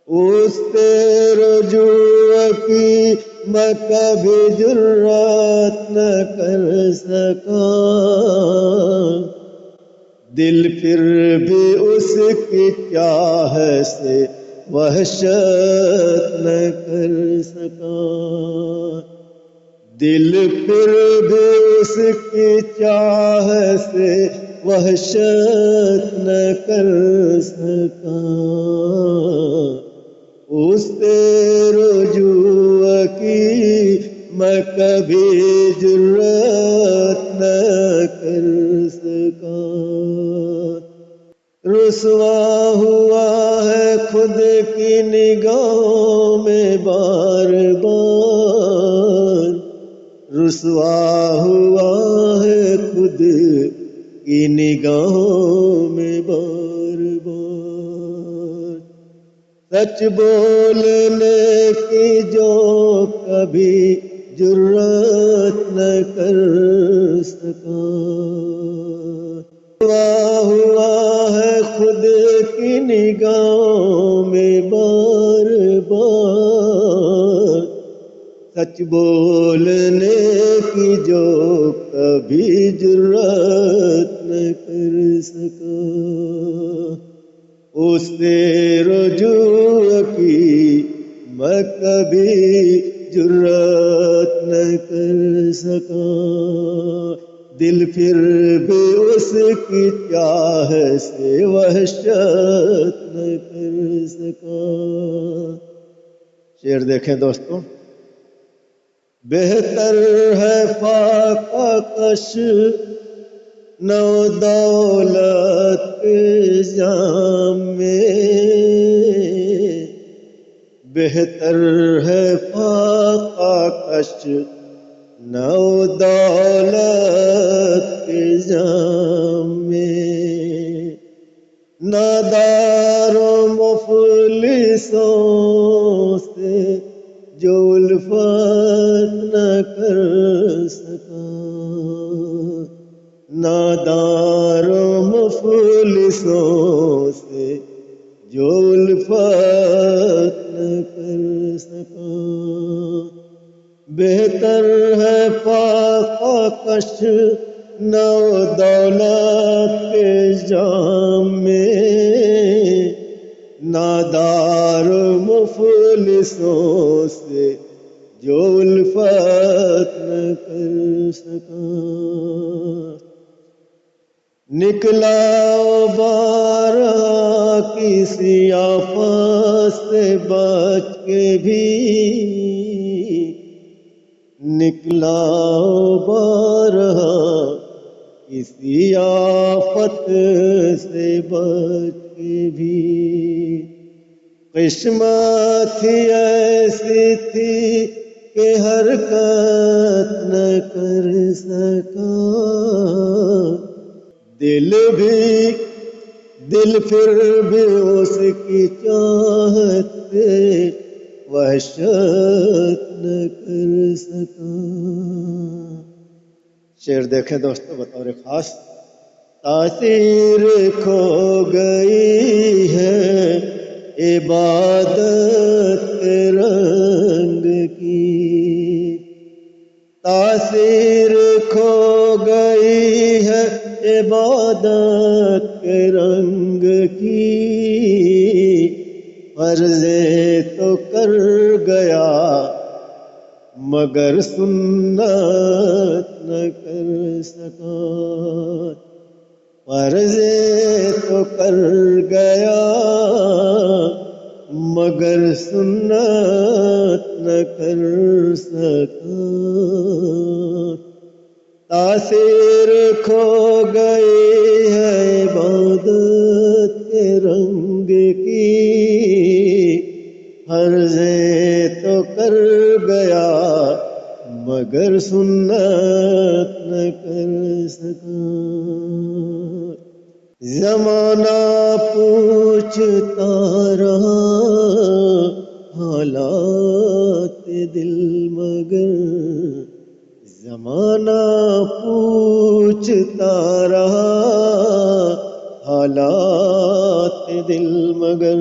اس سے رجوع کی میں کبھی جرات نہ کر سکا، دل پھر بھی اس کی چاہ سے وحشت نہ کر سکا، دل پھر بھی اس کی چاہ سے وحشت نہ کر سکا، اس سے رجوع کی میں کبھی جرات نہ کر سکا، رسوا ہوا ہے خود کی نگاہوں میں بار بار، رسوا ہوا ہے خود کی نگاہوں میں بار بار، سچ بولنے کی جو کبھی جرات نہ کر سکا، رسوا ہوا ہے خود کی نگاہوں میں بار بار، سچ بولنے کی جو کبھی جرات نہ کر سکا، اس سے رجوع کی میں کبھی جرات نہ کر سکا، دل پھر بھی اس کی چاہ سے وحشت نہ کر سکا۔ شعر دیکھیں دوستوں، بہتر ہے فاقہ کش نو دولت کے جام میں، بہتر ہے فاقہ کش نو دولت کے جام میں، نادار و مفلسوں سے جو الفت نہ کر سکا، نادار و مفلسوں سے جو الفت نہ کر سکا، بہتر ہے فاقہ کش نو دولت کے جام میں، نادار مفلسوں سے جو الفت نہ کر سکا، نکلا بارہ کسی آفت سے بچ کے بھی، نکلا بارہ کسی آفت سے بچ کے بھی، قسمت ہی ایسی تھی کہ حرکت نہ کر سکا، دل پھر بھی اس کی چاہت سے وحشت نہ کر سکا۔ شعر دیکھیں دوستو بطور خاص، تاثیر کھو گئی ہے عبادت کے رنگ کی، تاثیر کھو گئی ہے عبادت کے رنگ کی، عرضیں تو کر گیا مگر سنت نہ کر سکا، عرضیں تو کر گیا مگر سنت نہ کر سکا، تاثیر کھو گئی ہے عبادت کے رنگ کی، عرضیں تو کر گیا مگر سنت نہ کر سکا، زمانہ پوچھتا رہا حالات دل مگر، زمانہ پوچھتا رہا حالات دل مگر،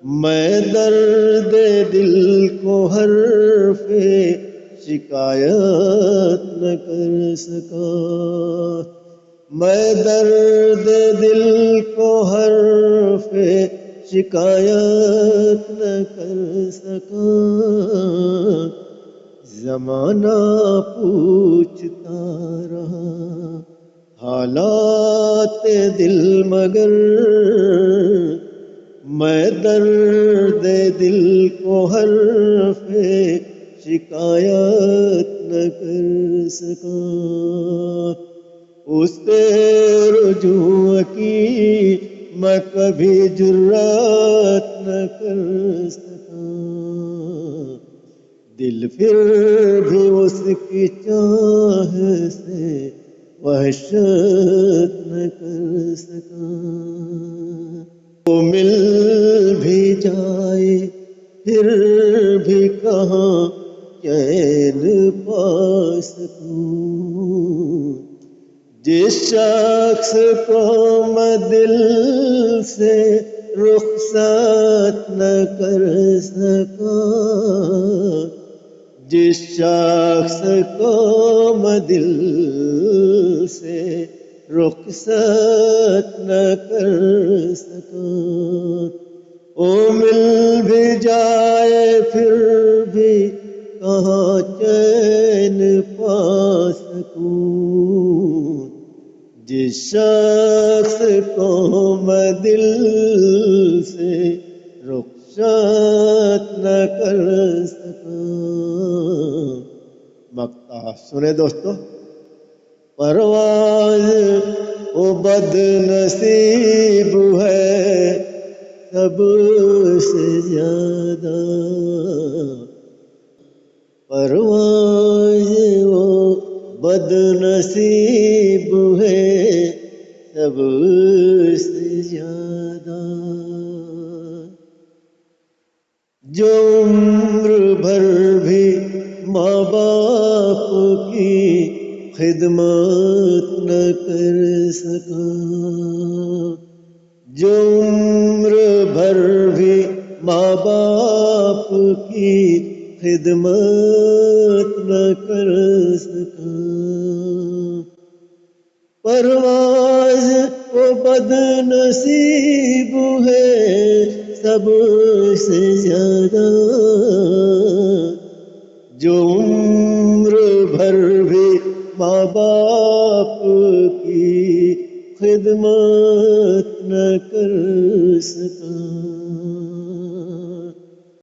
میں درد دل کو حرف شکایت نہ کر سکا، میں درد دل کو حرف شکایت نہ کر سکا، زمانہ پوچھتا رہا حالات دل، مگر میں درد دل کو حرف شکایت نہ کر سکا، اس سے رجوع کی میں کبھی جرات نہ کر سکا، دل پھر بھی اس کی چاہ سے وحشت نہ کر سکا، وہ مل بھی جائے پھر بھی کہاں چین پا سکوں، جس شخص کو میں دل سے رخصت نہ کر سکا، جس شخص کو میں دل سے رخصت نہ کر سکا، وہ مل بھی جائے پھر بھی کہاں چین پا سکوں، جس شخص کو میں دل سے رخصت نہ کر سکا۔ مقطع سنے دوستو، پرواز وہ بد نصیب ہے سب سے زیادہ، پرواز وہ بد نصیب ہے سب سے زیادہ، جو عمر بھر بھی ماں باپ کی خدمت نہ کر سکا، جو عمر بھر بھی ماں باپ کی خدمت نہ کر سکا، پرواز وہ بد نصیب ہے سب سے زیادہ، جو عمر بھر بھی ماں باپ کی خدمت نہ کر سکا۔